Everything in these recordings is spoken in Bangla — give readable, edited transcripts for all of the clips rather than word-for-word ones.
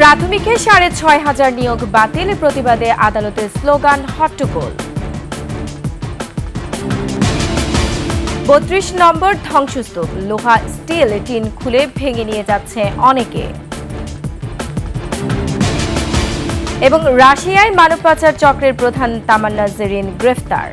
প্রাথমিকে ৬,৫০০ নিয়োগ বাতিল, প্রতিবাদে আদালতে স্লোগান হট্টগোল। ৩২ নম্বর ধ্বংসস্তূপ, লোহা স্টিল টিন খুলে ভেঙে নিয়ে যাচ্ছে অনেকে। এবং রাশিয়ায় মানব পাচার চক্রের প্রধান তামান্না জেরিন গ্রেফতার।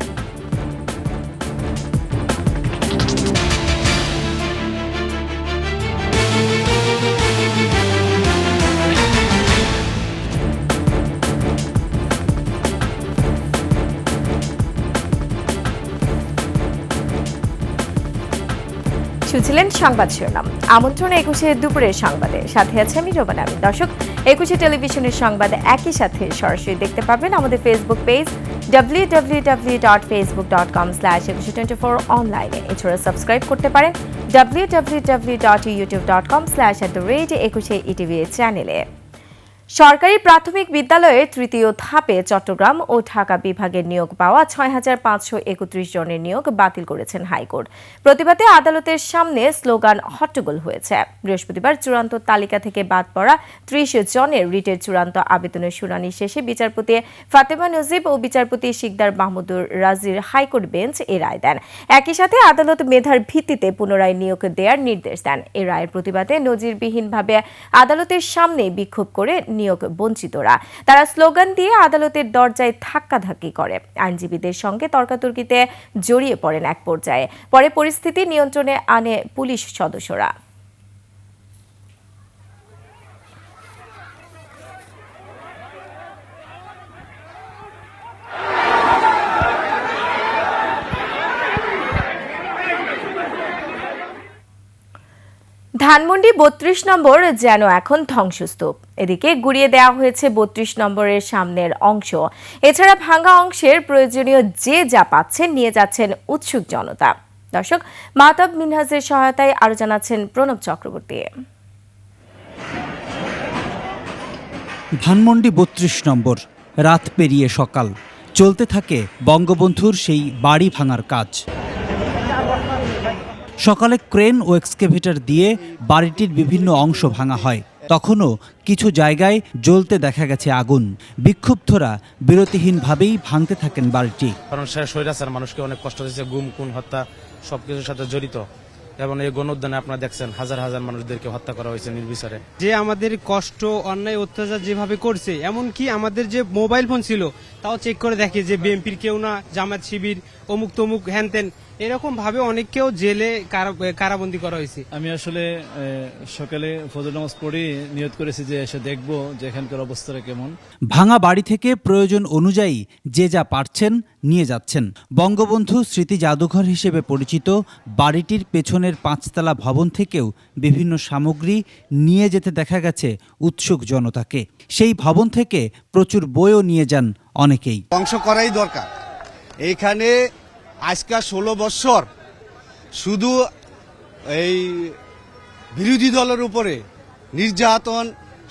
শুনছিলেন সংবাদ শিরোনাম। আমন্ত্রণ ২১শে দুপুরের সংবাদে, সাথে আছে আমি রোবানা আমিন। দর্শক, ২১শে টেলিভিশনের সংবাদ একই সাথে সরাসরি দেখতে পাবেন আমাদের ফেসবুক পেজ www.facebook.com/2124 অনলাইনে। এছাড়া সাবস্ক্রাইব করতে পারেন www.youtube.com/21ETV চ্যানেলে। সরকারি প্রাথমিক বিদ্যালয়ের তৃতীয় ধাপে চট্টগ্রাম ও ঢাকা বিভাগের নিয়োগ পাওয়া ৬,৫৩১ জনের নিয়োগ বাতিল করেছেন হাইকোর্ট। প্রতিবাদে আদালতের সামনে স্লোগান হট্টগোল হয়েছে। বৃহস্পতিবার চূড়ান্ত তালিকা থেকে বাদ পড়া ৩০ জনের রিটের চূড়ান্ত আবেদনের শুনানি শেষে বিচারপতি ফাতেমা নজিব ও বিচারপতি শিকদার মাহমুদুর রাজির হাইকোর্ট বেঞ্চ এ রায় দেন। একই সাথে আদালত মেধার ভিত্তিতে পুনরায় নিয়োগ দেওয়ার নির্দেশ দেন। এ রায়ের প্রতিবাদে নজিরবিহীনভাবে আদালতের সামনে বিক্ষোভ করে নিয়োগ বঞ্চিতরা। তারা স্লোগান দিয়ে আদালতের দরজায় ধাক্কাধাক্কি করে। আইনজীবীদের সঙ্গে তর্কাতর্কিতে জড়িয়ে পড়েন এক পর্যায়ে। পরে পরিস্থিতি নিয়ন্ত্রণে আনে পুলিশ সদস্যরা। ধানমন্ডি ৩২ নম্বর যেন এখন ধ্বংসস্তূপ। এদিকে গুড়িয়ে দেওয়া হয়েছে ৩২ নম্বরের সামনের অংশ। এছাড়া ভাঙা অংশের প্রয়োজনীয় যে যা পাচ্ছেন নিয়ে যাচ্ছেন উৎসুক জনতা। দর্শক, মাহতাব মিনহাজের সহায়তায় আরো জানাচ্ছেন প্রণব চক্রবর্তী। ধানমন্ডি ৩২ নম্বর, রাত পেরিয়ে সকাল, চলতে থাকে বঙ্গবন্ধুর সেই বাড়ি ভাঙার কাজ। সকালে ক্রেন ও এক্সকেভেটর দিয়ে বাড়িটির বিভিন্ন অংশ ভাঙা হয়। তখনও কিছু জায়গায় জ্বলতে দেখা গেছে আগুন। বিক্ষুব্ধরা বিরতিহীনভাবেই ভাঙতে থাকেন বাড়িটি। কারণ সে স্বৈরাচার মানুষকে অনেক কষ্ট দিয়েছে, গুম খুন হত্যা সবকিছুর সাথে জড়িত। এবং এই গণউদ্যানে আপনারা দেখছেন হাজার হাজার মানুষদেরকে হত্যা করা হয়েছে নির্বিচারে। যে আমাদের কষ্ট অন্যায় অত্যাচার যেভাবে করছে, এমনকি আমাদের যে মোবাইল ফোন ছিল তাও চেক করে দেখে যে বিএনপির কেউ না, জামাত শিবির, অমুক তমুক হ্যানতেন, এরকম ভাবে অনেককেও জেলে কারাবন্দী করা হয়েছে। আমি আসলে সকালে ফজর নামাজ পড়ে নিয়ত করেছি যে এসে দেখবো যে এখানকার অবস্থাটা কেমন। ভাঙা বাড়ি থেকে প্রয়োজন অনুযায়ী যে যা পারছেন নিয়ে যাচ্ছেন। বঙ্গবন্ধু স্মৃতি জাদুঘর হিসেবে পরিচিত বাড়িটির পেছনের ৫তলা ভবন থেকেও বিভিন্ন সামগ্রী নিয়ে যেতে দেখা গেছে উৎসুক জনতাকে। সেই ভবন থেকে প্রচুর বইও নিয়ে যান অনেকেই। ধ্বংস করাই দরকার। এইখানে আজকাল ১৬ বছর শুধু এই বিরোধী দলের উপরে নির্যাতন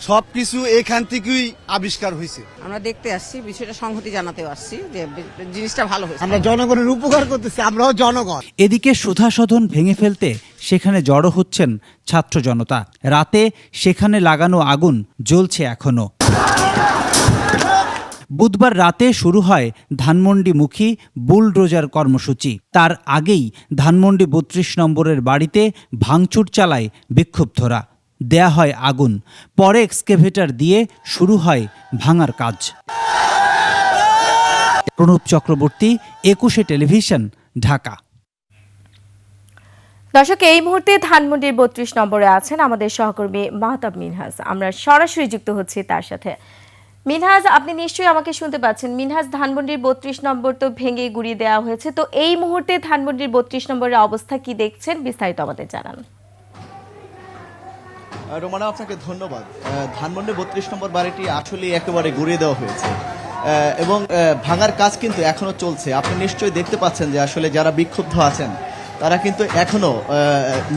সবকিছু এখান থেকেই আবিষ্কার হয়েছে। আমরা দেখতে আসছি, বিষয়টা সংহতি জানাতেও আসছি যে জিনিসটা ভালো হয়েছে। আমরা জনগণের উপকার করতেছি, আমরাও জনগণ। এদিকে সুধাসদন ভেঙে ফেলতে সেখানে জড়ো হচ্ছেন ছাত্র জনতা। রাতে সেখানে লাগানো আগুন জ্বলছে এখনো। বুধবার রাতে শুরু হয় ধানমন্ডিমুখী বুলডোজার কর্মসূচি। তার আগেই ধানমন্ডি ৩২ নম্বরের বাড়িতে ভাঙচুর চালায় বিক্ষুব্ধরা। দেয়া হয় আগুন, পরে এক্সকেভেটর দিয়ে শুরু হয় ভাঙার কাজ। প্রণব চক্রবর্তী, ২১শে টেলিভিশন, ঢাকা। দর্শক, এই মুহূর্তে ধানমন্ডির ৩২ নম্বরে আছেন আমাদের সহকর্মী মাহতাব মিনহাজ। আমরা সরাসরি যুক্ত হচ্ছি তার সাথে। মিনহাজ, আপনি নিশ্চয়ই আমাকে শুনতে পাচ্ছেন। মিনহাজ, ধানমন্ডির ৩২ নম্বর তো ভেঙে গুড়িয়ে দেওয়া হয়েছে, তো এই মুহূর্তে ধানমন্ডির ৩২ নম্বরের অবস্থা কি দেখছেন, বিস্তারিত আমাদের জানান। রোমানা, আপনাকে ধন্যবাদ। ধানমন্ডি ৩২ নম্বর বাড়িটি আসলে একেবারে গুড়িয়ে দেওয়া হয়েছে এবং ভাঙার কাজ কিন্তু এখনো চলছে। আপনি নিশ্চয়ই দেখতে পাচ্ছেন যে আসলে যারা বিক্ষুব্ধ আছেন তারা কিন্তু এখনো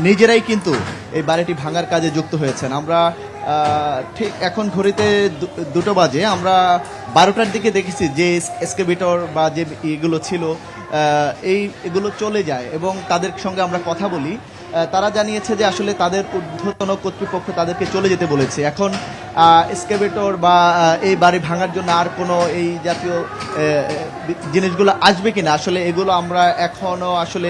নিজেরাই কিন্তু এই বাড়িটি ভাঙার কাজে যুক্ত হয়েছেন। আমরা ঠিক এখন ঘড়িতে ২টো বাজে, আমরা ১২টার দিকে দেখেছি যে এক্সকেভেটর বা যে এগুলো ছিল এগুলো চলে যায় এবং তাদের সঙ্গে আমরা কথা বলি। তারা জানিয়েছে যে আসলে তাদের ঊর্ধ্বতন কর্তৃপক্ষ তাদেরকে চলে যেতে বলেছে। এখন এক্সকেভেটর বা এই বাড়ি ভাঙার জন্য আর কোনো এই জাতীয় জিনিসগুলো আসবে কিনা আসলে এগুলো আমরা এখনো আসলে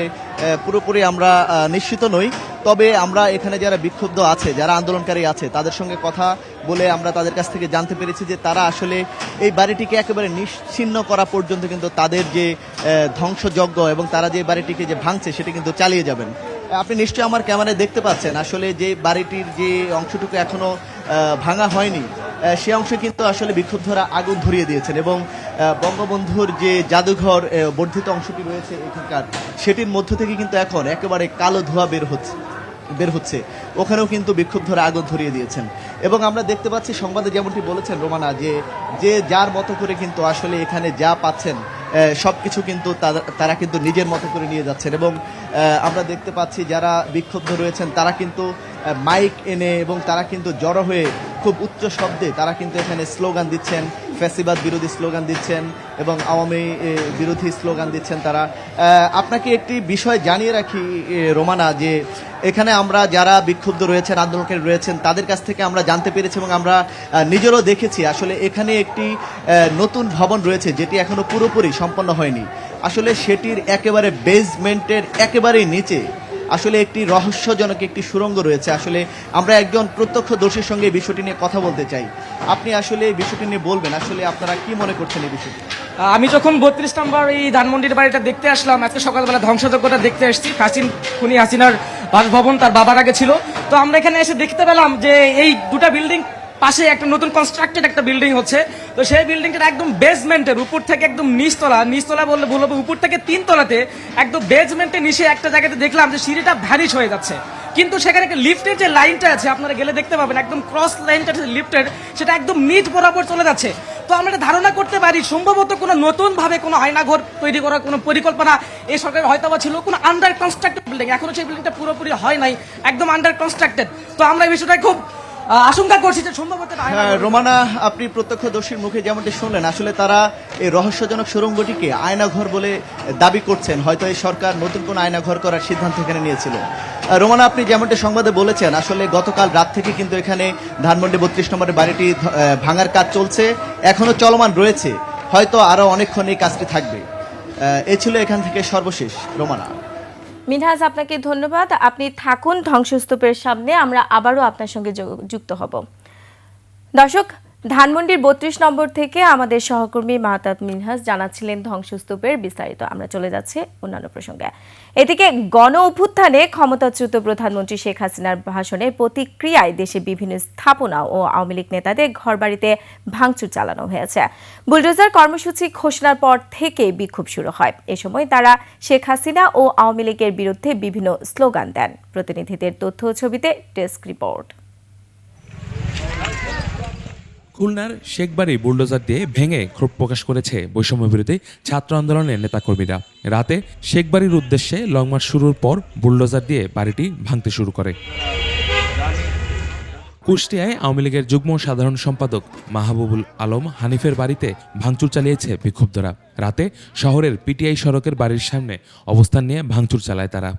পুরোপুরি আমরা নিশ্চিত নই। তবে আমরা এখানে যারা বিক্ষুব্ধ আছে, যারা আন্দোলনকারী আছে, তাদের সঙ্গে কথা বলে আমরা তাদের কাছ থেকে জানতে পেরেছি যে তারা আসলে এই বাড়িটিকে একেবারে নিশ্চিহ্ন করা পর্যন্ত কিন্তু তাদের যে ধ্বংসযজ্ঞ এবং তারা যে বাড়িটিকে যে ভাঙছে সেটি কিন্তু চালিয়ে যাবেন। আপনি নিশ্চয়ই আমার ক্যামেরায় দেখতে পাচ্ছেন আসলে যে বাড়িটির যে অংশটুকু এখনো ভাঙা হয়নি সে অংশে কিন্তু আসলে বিক্ষুব্ধরা আগুন ধরিয়ে দিয়েছেন এবং বঙ্গবন্ধুর যে জাদুঘর বর্ধিত অংশটি রয়েছে এখানকার, সেটির মধ্য থেকে কিন্তু এখন একেবারে কালো ধোঁয়া বের হচ্ছে, ওখানেও কিন্তু বিক্ষুব্ধরা আগুন ধরিয়ে দিয়েছেন। এবং আমরা দেখতে পাচ্ছি সংবাদে যেমনটি বলেছেন রোমানা, যে যার মতো করে কিন্তু আসলে এখানে যা পাচ্ছেন সবকিছু কিন্তু তারা কিন্তু নিজের মতো করে নিয়ে যাচ্ছেন। এবং আমরা দেখতে পাচ্ছি যারা বিক্ষুব্ধ রয়েছেন তারা কিন্তু মাইক এনে এবং তারা কিন্তু জড়ো হয়ে খুব উচ্চ শব্দে তারা কিন্তু এখানে স্লোগান দিচ্ছেন, ফ্যাসিবাদ বিরোধী স্লোগান দিচ্ছেন এবং আওয়ামী বিরোধী স্লোগান দিচ্ছেন তারা। আপনাকে একটি বিষয় জানিয়ে রাখি রোমানা, যে এখানে আমরা যারা বিক্ষুব্ধ রয়েছেন, আন্দোলনকারী রয়েছেন, তাদের কাছ থেকে আমরা জানতে পেরেছি এবং আমরা নিজেরও দেখেছি আসলে এখানে একটি নতুন ভবন রয়েছে যেটি এখনো পুরোপুরি সম্পন্ন হয়নি। আসলে সেটির একেবারে বেসমেন্টের একেবারেই নিচে আসলে একটি রহস্যজনক একটি সুড়ঙ্গ রয়েছে। আসলে আমরা একজন প্রত্যক্ষদর্শীর সঙ্গে এই বিষয়টি নিয়ে কথা বলতে চাই। আপনি আসলে এই বিষয়টি নিয়ে বলবেন, আসলে আপনারা কি মনে করছেন এই বিষয়টি? আমি যখন 32 নম্বর এই ধানমন্ডির বাড়িটা দেখতে আসলাম, আজকে সকালবেলা ধ্বংসযজ্ঞটা দেখতে এসেছি, খুনি হাসিনার বাসভবন তার বাবার আগে ছিল। তো আমরা এখানে এসে দেখতে পেলাম যে এই দুটা বিল্ডিং পাশে একটা নতুন কনস্ট্রাক্টেড একটা বিল্ডিং হচ্ছে। তো সেই বিল্ডিংটা একদম বেসমেন্টের উপর থেকে একদম নিচতলা বললে ভুল হবে, উপর থেকে 3 তলাতে একদম বেসমেন্টে নিচে একটা জায়গাতে দেখলাম যে সিঁড়িটা ভ্যানিশ হয়ে যাচ্ছে। কিন্তু সেখানে লিফটের যে লাইনটা আছে আপনারা গেলে দেখতে পাবেন, একদম ক্রস লাইনটা লিফটের সেটা একদম নিচ বরাবর চলে যাচ্ছে। তো আমরা এটা ধারণা করতে পারি সম্ভবত কোনো নতুন ভাবে কোনো আয়নাঘর তৈরি করার কোনো পরিকল্পনা এই সরকারের হয়তো বা ছিল, কোনো আন্ডার কনস্ট্রাক্টেড বিল্ডিং, এখনো সেই বিল্ডিংটা পুরোপুরি হয় নাই, একদম আন্ডার কনস্ট্রাক্টেড। তো আমরা এই বিষয়টা খুব আশঙ্কা করছি যে সম্ভবত রোমানা, আপনি প্রত্যক্ষদর্শীর মুখে যেমনটি শুনলেন, আসলে তারা এই রহস্যজনক সুড়ঙ্গটিকে আয়নাঘর বলে দাবি করছেন। হয়তো এই সরকার নতুন কোন আয়নাঘর করার সিদ্ধান্ত এখানে নিয়েছিল। রোমানা, আপনি যেমনটি সংবাদে বলেছেন, আসলে গতকাল রাত থেকে কিন্তু এখানে ধানমন্ডি 32 নম্বরের বাড়িটি ভাঙার কাজ চলছে, এখনো চলমান রয়েছে, হয়তো আরো অনেকক্ষণ এই কাজটি থাকবে। এ ছিল এখান থেকে সর্বশেষ। রোমানা। মিনহাজ, আপনাকে ধন্যবাদ। আপনি থাকুন ধ্বংসস্তূপের সামনে, আমরা আবারও আপনার সঙ্গে যুক্ত হব। দর্শক, ধানমন্ডির 32 নম্বর থেকে আমাদের সহকর্মী মাহতাব মিনহাজ জানাচ্ছিলেন ধ্বংসস্তূপের বিস্তারিত। আমরা চলে যাচ্ছি অন্যান্য প্রসঙ্গে। এদিকে গণ অভ্যুত্থানে ক্ষমতাচ্যুত প্রধানমন্ত্রী শেখ হাসিনার ভাষণের প্রতিক্রিয়ায় দেশে বিভিন্ন স্থাপনা ও আওয়ামী লীগ নেতাদের ঘরবাড়িতে ভাঙচুর চালানো হয়েছে। বুলডোজার কর্মসূচি ঘোষণার পর থেকে বিক্ষোভ শুরু হয়। এ সময় তারা শেখ হাসিনা ও আওয়ামী লীগের বিরুদ্ধে বিভিন্ন স্লোগান দেন। প্রতিনিধিদের তথ্য ও ছবিতে ডেস্ক রিপোর্ট। খুলনার শেখবাড়ি বুলডোজার দিয়ে ভেঙে ক্ষোভ প্রকাশ করেছে বৈষম্য বিরোধী ছাত্র আন্দোলনের নেতাকর্মীরা। রাতে শেখবাড়ির উদ্দেশ্যে লং মার্চ শুরুর পর বুলডোজার দিয়ে বাড়িটি ভাঙতে শুরু করে। কুষ্টিয়ায় আওয়ামী লীগের যুগ্ম সাধারণ সম্পাদক মাহবুবুল আলম হানিফের বাড়িতে ভাঙচুর চালিয়েছে বিক্ষুব্ধরা। রাতে শহরের পিটিআই সড়কের বাড়ির সামনে অবস্থান নিয়ে ভাঙচুর চালায় তারা।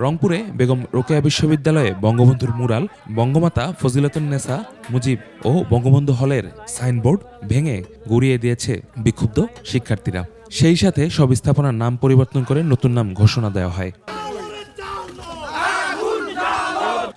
রংপুরে বেগম রোকেয়া বিশ্ববিদ্যালয়ে বঙ্গবন্ধুর মুরাল, বঙ্গমাতা ফজিলাতুন্নেসা মুজিব ও বঙ্গবন্ধু হলের সাইনবোর্ড ভেঙে গুড়িয়ে দিয়েছে বিক্ষুব্ধ শিক্ষার্থীরা। সেই সাথে সব স্থাপনার নাম পরিবর্তন করে নতুন নাম ঘোষণা দেওয়া হয়।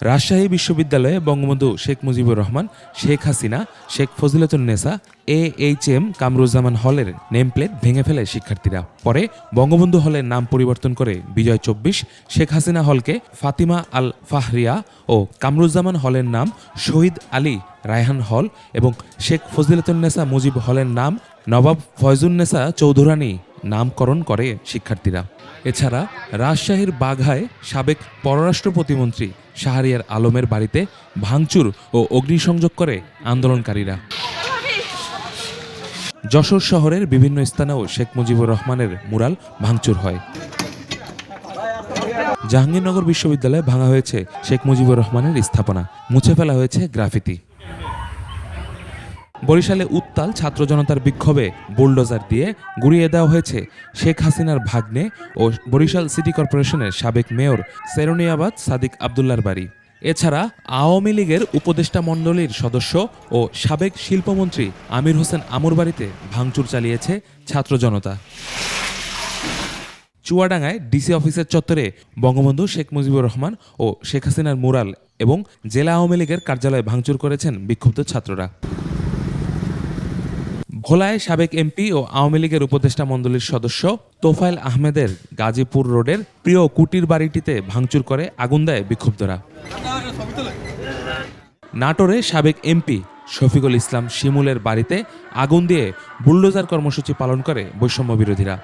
রাজশাহী বিশ্ববিদ্যালয়ে বঙ্গবন্ধু শেখ মুজিবুর রহমান, শেখ হাসিনা, শেখ ফজিলাতুন্নেসা, AHM কামরুজ্জামান হলের নেম প্লেট ভেঙে ফেলে শিক্ষার্থীরা। পরে বঙ্গবন্ধু হলের নাম পরিবর্তন করে বিজয় 24, শেখ হাসিনা হলকে ফাতিমা আল ফাহরিয়া ও কামরুজ্জামান হলের নাম শহীদ আলী রায়হান হল এবং শেখ ফজিলাতুন্নেসা মুজিব হলের নাম নবাব ফয়জুন্নেসা চৌধুরানী নামকরণ করে শিক্ষার্থীরা। এছাড়া রাজশাহীর বাঘায় সাবেক পররাষ্ট্র প্রতিমন্ত্রী শাহরিয়ার আলমের বাড়িতে ভাঙচুর ও অগ্নিসংযোগ করে আন্দোলনকারীরা। যশোর শহরের বিভিন্ন স্থানেও শেখ মুজিবুর রহমানের মুরাল ভাঙচুর হয়। জাহাঙ্গীরনগর বিশ্ববিদ্যালয়ে ভাঙা হয়েছে শেখ মুজিবুর রহমানের স্থাপনা, মুছে ফেলা হয়েছে গ্রাফিতি। বরিশালে উত্তাল ছাত্র জনতার বিক্ষোভে বুলডোজার দিয়ে গুড়িয়ে দেওয়া হয়েছে শেখ হাসিনার ভাগ্নে ও বরিশাল সিটি কর্পোরেশনের সাবেক মেয়র সেরুনিয়াবাদ সাদিক আবদুল্লার বাড়ি। এছাড়া আওয়ামী লীগের উপদেষ্টা মণ্ডলীর সদস্য ও সাবেক শিল্পমন্ত্রী আমির হোসেন আমুর বাড়িতে ভাঙচুর চালিয়েছে ছাত্র জনতা। চুয়াডাঙ্গায় ডিসি অফিসের চত্বরে বঙ্গবন্ধু শেখ মুজিবুর রহমান ও শেখ হাসিনার মুরাল এবং জেলা আওয়ামী লীগের কার্যালয়ে ভাঙচুর করেছেন বিক্ষুব্ধ ছাত্ররা। ভোলায় সাবেক এমপি ও আওয়ামী লীগের উপদেষ্টা মণ্ডলীর সদস্য তোফায়েল আহমেদের গাজীপুর রোডের প্রিয় কুটির বাড়িটিতে ভাঙচুর করে আগুন দেয় বিক্ষুব্ধরা। নাটোরে সাবেক এমপি শফিকুল ইসলাম শিমুলের বাড়িতে আগুন দিয়ে বুলডোজার কর্মসূচি পালন করে বৈষম্য বিরোধীরা।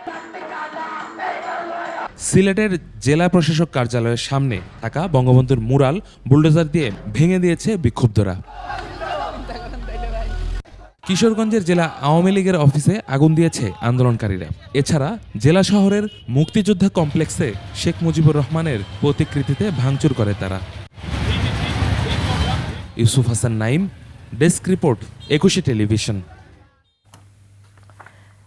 সিলেটের জেলা প্রশাসক কার্যালয়ের সামনে থাকা বঙ্গবন্ধুর মুরাল বুলডোজার দিয়ে ভেঙে দিয়েছে বিক্ষুব্ধরা। কিশোরগঞ্জের জেলা আওয়ামী লীগের অফিসে আগুন দিয়েছে আন্দোলনকারীরা। এছাড়া জেলা শহরের মুক্তিযোদ্ধা কমপ্লেক্সে শেখ মুজিবুর রহমানের প্রতিকৃতিতে ভাঙচুর করে তারা। Yusuf Hasan Naim, desk report, 21 television.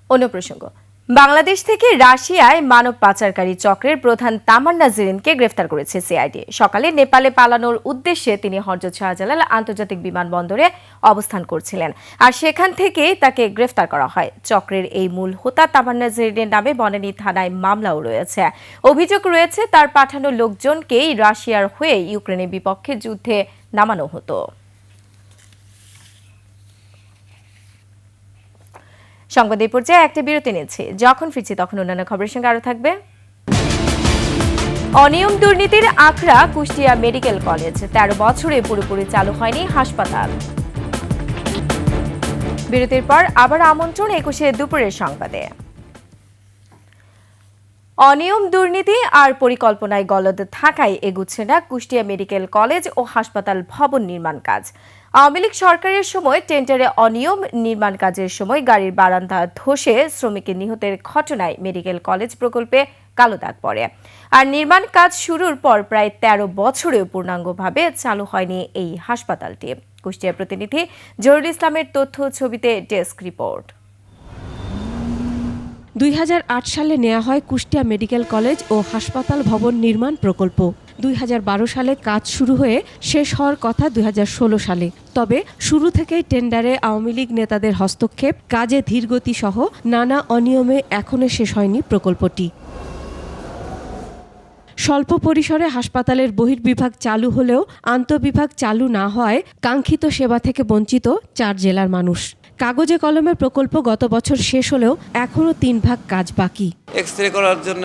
অন্য প্রসঙ্গ, বাংলাদেশ থেকে রাশিয়ায় মানব পাচারকারী চক্রের প্রধান তামান্না জেরিনকে গ্রেফতার করেছে সিআইডি। সকালে নেপালে পালানোর উদ্দেশ্যে তিনি হযরত শাহজালাল আন্তর্জাতিক বিমানবন্দরে অবস্থান করছিলেন, আর সেখান থেকে তাকে গ্রেফতার করা হয়। চক্রের এই মূল হোতা তামান্না জেরিনের নামে বনানী থানায় মামলাও রয়েছে। অভিযোগ রয়েছে তার পাঠানো লোকজনকেই রাশিয়ার হয়ে ইউক্রেনের বিপক্ষে যুদ্ধে নামানো হতো। সংবাদ এই পর্যায়ে একটা বিরতি নিচ্ছি, যখন ফিরছি তখন অন্যান্য খবরের সঙ্গে আরো থাকবে। অনিয়ম দুর্নীতির আখড়া কুষ্টিয়া মেডিকেল কলেজ, 13 বছরে পুরোপুরি চালু হয়নি হাসপাতাল। বিরতির পর আবার আমন্ত্রণ 21 দুপুরের সংবাদে। অনিয়ম দুর্নীতি আর পরিকল্পনায় গলদ থাকায় এগুচ্ছে না কুষ্টিয়া মেডিকেল কলেজ ও হাসপাতাল ভবন নির্মাণ কাজ। আওয়ামী লীগ সরকারের সময় টেন্ডারে অনিয়ম, নির্মাণ কাজের সময় গাড়ির বারান্দা ধসে শ্রমিকের নিহতের ঘটনায় মেডিকেল কলেজ প্রকল্পে কালো দাগ পড়ে। আর নির্মাণ কাজ শুরুর পর প্রায় 13 বছরেও পূর্ণাঙ্গভাবে চালু হয়নি এই হাসপাতালটি। কুষ্টিয়া প্রতিনিধি জহুরুল ইসলামের তথ্য, ছবিতে ডেস্ক রিপোর্ট। 2008 সালে নেওয়া হয় কুষ্টিয়া মেডিকেল কলেজ ও হাসপাতাল ভবন নির্মাণ প্রকল্প। 2012 সালে কাজ শুরু হয়ে শেষ হওয়ার কথা 2016 সালে। তবে শুরু থেকেই টেন্ডারে আওয়ামী লীগ নেতাদের হস্তক্ষেপ, কাজে ধীরগতি সহ নানা অনিয়মে এখনো শেষ হয়নি প্রকল্পটি। স্বল্প পরিসরে হাসপাতালের বহির্বিভাগ চালু হলেও আন্তঃবিভাগ চালু না হওয়ায় কাঙ্ক্ষিত সেবা থেকে বঞ্চিত 4 জেলার মানুষ। কাগজে কলমে প্রকল্প গত বছর শেষ হলেও এখনো 3 ভাগ কাজ বাকি। এক্সরে করার জন্য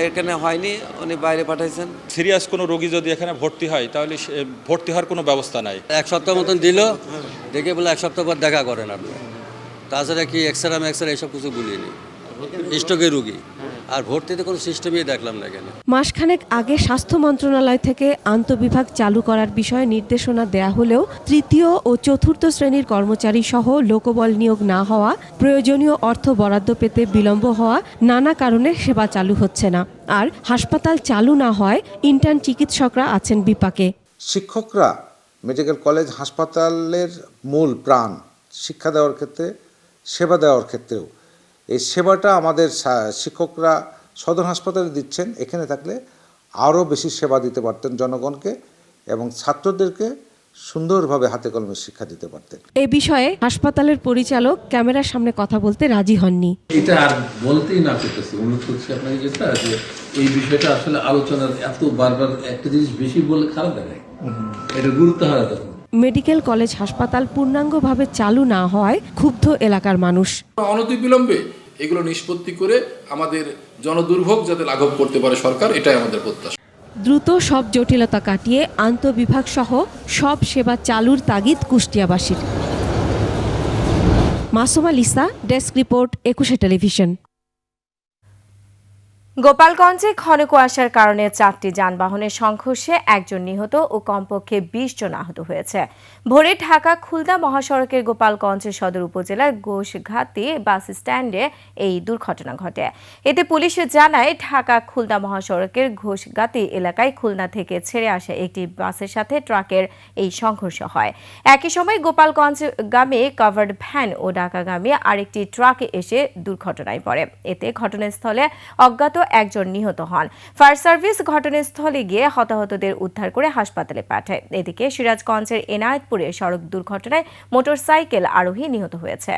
এখানে হয়নি, উনি বাইরে পাঠাইছেন। সিরিয়াস কোনো রোগী যদি এখানে ভর্তি হয় তাহলে ভর্তি হওয়ার কোনো ব্যবস্থা নাই। 1 সপ্তাহ মতন দিল, দেখে বলে 1 সপ্তাহ পর দেখা করেন আপনি। তাছাড়া কি এক্সরে এইসব কিছু বলিনি, স্ট্রোকের রোগী। আর ভর্তিতে কোনো সিস্টেমই দেখলাম না এখানে। মাসখানেক আগে স্বাস্থ্য মন্ত্রণালয় থেকে আন্তঃবিভাগ চালু করার বিষয়ে নির্দেশনা দেয়া হলেও তৃতীয় ও চতুর্থ শ্রেণীর কর্মচারী সহ লোকবল নিয়োগ না হওয়া, প্রয়োজনীয় অর্থ বরাদ্দ পেতে বিলম্ব হওয়া, নানা কারণে সেবা চালু হচ্ছে না। আর হাসপাতাল চালু না হয় ইন্টার্ন চিকিৎসকরা আছেন বিপাকে। শিক্ষকরা মেডিকেল কলেজ হাসপাতালের মূল প্রাণ, শিক্ষা দেওয়ার ক্ষেত্রে, সেবা দেওয়ার ক্ষেত্রেও। এই সেবাটা আমাদের শিক্ষকরা সদর হাসপাতালে দিচ্ছেন, এখানে থাকলে আরও বেশি সেবা দিতে পারতেন জনগণকে এবং ছাত্রদেরকে সুন্দরভাবে হাতে কলমে শিক্ষা দিতে পারতেন। এই বিষয়ে হাসপাতালের পরিচালক ক্যামেরার সামনে কথা বলতে রাজি হননি। এটা আর বলতেই না পেতেছি, অনুরোধ করছি আপনাকে যেটা যে এই বিষয়টা আসলে আলোচনার এত বারবার একটা জিনিস বেশি বলে খারাপ দেখায়, এটা গুরুত্ব হারাতে হবে। মেডিকেল কলেজ হাসপাতাল পূর্ণাঙ্গভাবে চালু না হওয়ায় ক্ষুব্ধ এলাকার মানুষ। অনতিবিলম্বে এগুলো নিষ্পত্তি করে আমাদের জনদুর্ভোগ যাতে লাঘব করতে পারে সরকার, এটাই আমাদের প্রত্যাশা। দ্রুত সব জটিলতা কাটিয়ে আন্তঃবিভাগ সহ সব সেবা চালুর তাগিদ কুষ্টিয়াবাসীর। Masuma Lisa, desk report, 21 television. গোপালগঞ্জে ঘন কুয়াশার কারণে 4টি যানবাহনের সংঘর্ষে একজন নিহত ও কমপক্ষে 20 জন আহত হয়েছে। ভোরে ঢাকা খুলনা মহাসড়কের গোপালগঞ্জ সদর উপজেলার গোশঘাটি বাস স্ট্যান্ডে এই দুর্ঘটনা ঘটে। এতে পুলিশ জানায়, ঢাকা খুলনা মহাসড়কের ঘোষগাতি এলাকায় খুলনা থেকে ছেড়ে আসা একটি বাসের সাথে ট্রাকের এই সংঘর্ষ হয়। একই সময় গোপালগঞ্জগামী কাভার্ড ভ্যান ও ঢাকাগামী আরেকটি ট্রাক এসে দুর্ঘটনায় পড়ে। এতে ঘটনাস্থলে অজ্ঞাত একজন নিহত হন। ফায়ার সার্ভিস ঘটনাস্থলে গিয়ে হতাহতদের উদ্ধার করে হাসপাতালে পাঠায়। এদিকে সিরাজগঞ্জের এনায়েতপুরে সড়ক দুর্ঘটনায় মোটরসাইকেল আরোহী নিহত হয়েছে।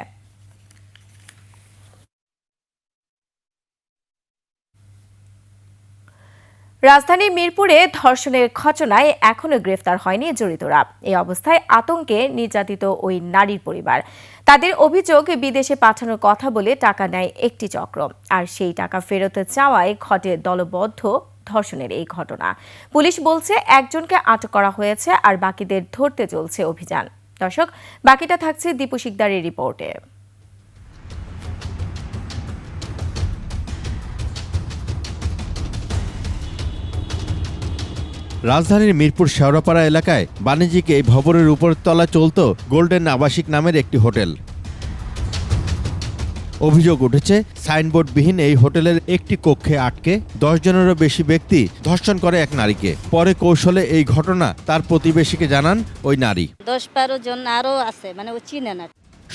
রাজধানীর মিরপুরে ধর্ষণের ঘটনায় এখনো গ্রেফতার হয়নি জড়িতরা। এই অবস্থায় আতঙ্কে নির্যাতিত ওই নারীর পরিবার। তাদের অভিযোগ, বিদেশে পাঠানোর কথা বলে টাকা নেয় একটি চক্র, আর সেই টাকা ফেরত চাওয়ায় ঘটে দলবদ্ধ ধর্ষণের এই ঘটনা। পুলিশ বলছে একজনকে আটক করা হয়েছে আর বাকিদের ধরতে চলছে অভিযান। দর্শক, বাকিটা থাকছে দীপু শিকদারের রিপোর্টে। রাজধানীর মিরপুর শেওড়াপাড়া এলাকায় বাণিজ্যিক এই ভবনের উপরতলায় চলত গোল্ডেন আবাসিক নামের একটি হোটেল। অভিযোগ উঠেছে, সাইনবোর্ডবিহীন এই হোটেলের একটি কক্ষে আটকে 10 জনেরও বেশি ব্যক্তি ধর্ষণ করে এক নারীকে। পরে কৌশলে এই ঘটনা তার প্রতিবেশীকে জানান ওই নারী। 10-12 জন আরও আছে, মানে ও চিনে না।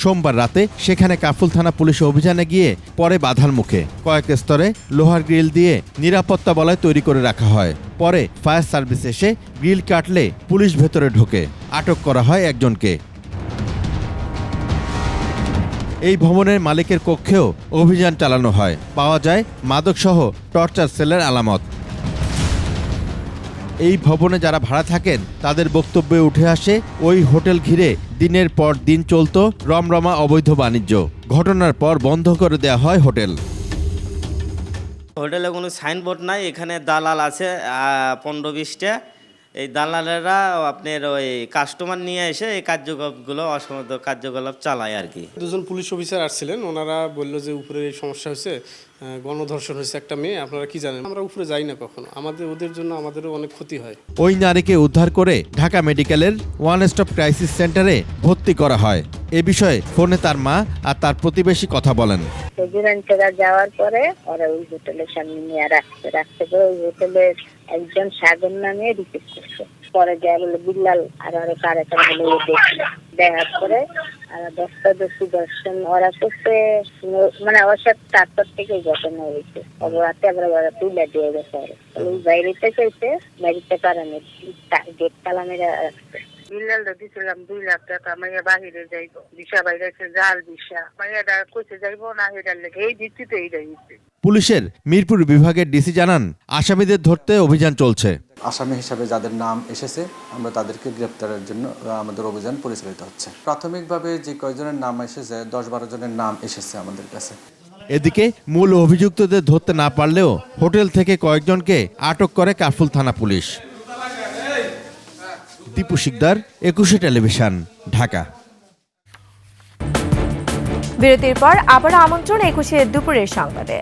সোমবার রাতে সেখানে কাফরুল থানা পুলিশ অভিযানে গিয়ে পরে বাধার মুখে কয়েক স্তরে লোহার গ্রিল দিয়ে নিরাপত্তা বলয় তৈরি করে রাখা হয়। পরে ফায়ার সার্ভিস এসে গ্রিল কাটলে পুলিশ ভেতরে ঢোকে। আটক করা হয় একজনকে। এই ভবনের মালিকের কক্ষেও অভিযান চালানো হয়। পাওয়া যায় মাদকসহ টর্চার সেলের আলামত। এই ভবনে যারা ভাড়া থাকেন তাদের বক্তব্যে উঠে আসে, ওই হোটেল ঘিরে দিনের পর দিন চলত রমরমা অবৈধ বাণিজ্য। ঘটনার পর বন্ধ করে দেওয়া হয় হোটেল। হোটেলে কোনো সাইনবোর্ড নাই, এখানে দালাল আছে 15-20টা। এই দালালেরা আপনার ওই কাস্টমার নিয়ে এসে এই কার্যকলাপগুলো অসংগত কার্যকলাপ চালায় আর কি। 2 জন পুলিশ অফিসার আসছিলেন, ওনারা বললো যে উপরে এই সমস্যা হয়েছে, গণধর্ষণ হয়েছে একটা মেয়ে, আপনারা কি জানেন? আমরা উপরে যাই না কখনো, ওদের জন্য আমাদেরও অনেক ক্ষতি হয়। ওই নারীকে উদ্ধার করে ঢাকা মেডিকেলের ওয়ান স্টপ ক্রাইসিস সেন্টারে ভর্তি করা হয়। এ বিষয়ে ফোনে তার মা আর তার প্রতিবেশী কথা বলেন। যাওয়ার পরে ওরা ওই হোটেলের সামনে নিয়ে রাখতে পরে ওই হোটেলের একজন সাগর নামে রিপোর্ট করছে। পরে যা বলে বিল্লাল আর আরো কারে বলে দেখার পরে দর্শন ওরা করছে, মানে ওর সাথে তারপর থেকে ঘটনা হয়েছে। রাতে আবার তুলে দিয়ে গেছে, ওই বাইরেতে চাইছে, বাইরেতে পারেনি, গেট তালা মেরে রাখছে। বিল্লালটা দিছিলাম 2 লাখ টাকা, মাইয়া বাহিরে যাইব, ভিসা বাইরে জাল ভিসা, মাইয়াটা কইছে যাইব না, এটার লেগে এই দিচ্ছিতে এইটা দিচ্ছে। পুলিশের মিরপুর বিভাগের ডিসি জানান, আসামিদের ধরতে অভিযান চলছে। আসামি হিসাবে যাদের নাম এসেছে আমরা তাদেরকে গ্রেপ্তারের জন্য আমাদের অভিযান পরিচালিত হচ্ছে। প্রাথমিকভাবে যে কয়েকজনের নাম এসেছে 10-12 জনের নাম এসেছে আমাদের কাছে। এদিকে মূল অভিযুক্তদের ধরতে না পারলেও হোটেল থেকে কয়েকজনকে আটক করে কাফরুল থানা পুলিশ। দীপু শিকদার, 21 টেলিভিশন, ঢাকা। বিরতির পর আবার আমন্ত্রণ 21 দুপুরের সংবাদে।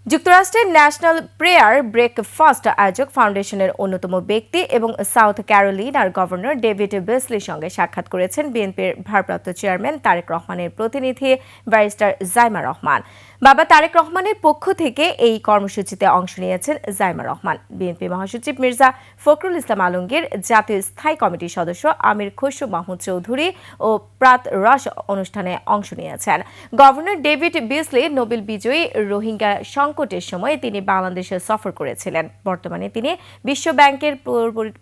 যুক্তরাষ্ট্রের ন্যাশনাল প্রেয়ার ব্রেকফাস্ট আয়োজক ফাউন্ডেশনের অন্যতম ব্যক্তি এবং সাউথ ক্যারোলিনার গভর্নর ডেভিড বেসলির সঙ্গে সাক্ষাৎ করেছেন বিএনপির ভারপ্রাপ্ত চেয়ারম্যান তারেক রহমানের প্রতিনিধি ব্যারিস্টার জাইমা রহমান। বাবা তারেক রহমানের পক্ষ থেকে এই কর্মসূচিতে অংশ নিয়েছেন জাইমা রহমান। বিএনপি মহাসচিব মির্জা ফখরুল ইসলাম আলমগীর, জাতীয় স্থায়ী কমিটির সদস্য আমির খসরু মাহমুদ চৌধুরী ও প্রাত রাশ অনুষ্ঠানে অংশ নিয়েছেন। গভর্নর ডেভিড বেসলি নোবেল বিজয়ী রোহিঙ্গা সংকটের সময় তিনি বাংলাদেশে সফর করেছিলেন। বর্তমানে তিনি বিশ্ব ব্যাংকের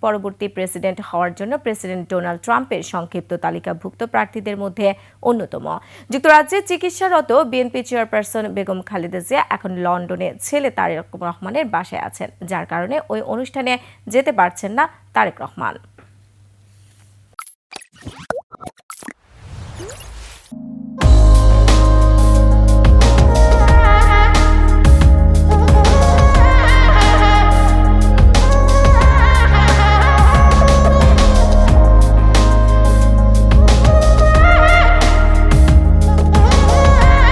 পরবর্তী প্রেসিডেন্ট হওয়ার জন্য প্রেসিডেন্ট ডোনাল্ড ট্রাম্পের সংক্ষিপ্ত তালিকাভুক্ত প্রার্থীদের মধ্যে অন্যতম। যুক্তরাজ্যে চিকিৎসারত বিএনপি চেয়ারপারসন বেগম খালেদা জিয়া এখন লন্ডনে ছেলে তারেক রহমানের বাসায় আছেন, যার কারণে ওই অনুষ্ঠানে যেতে পারছেন না তারেক রহমান।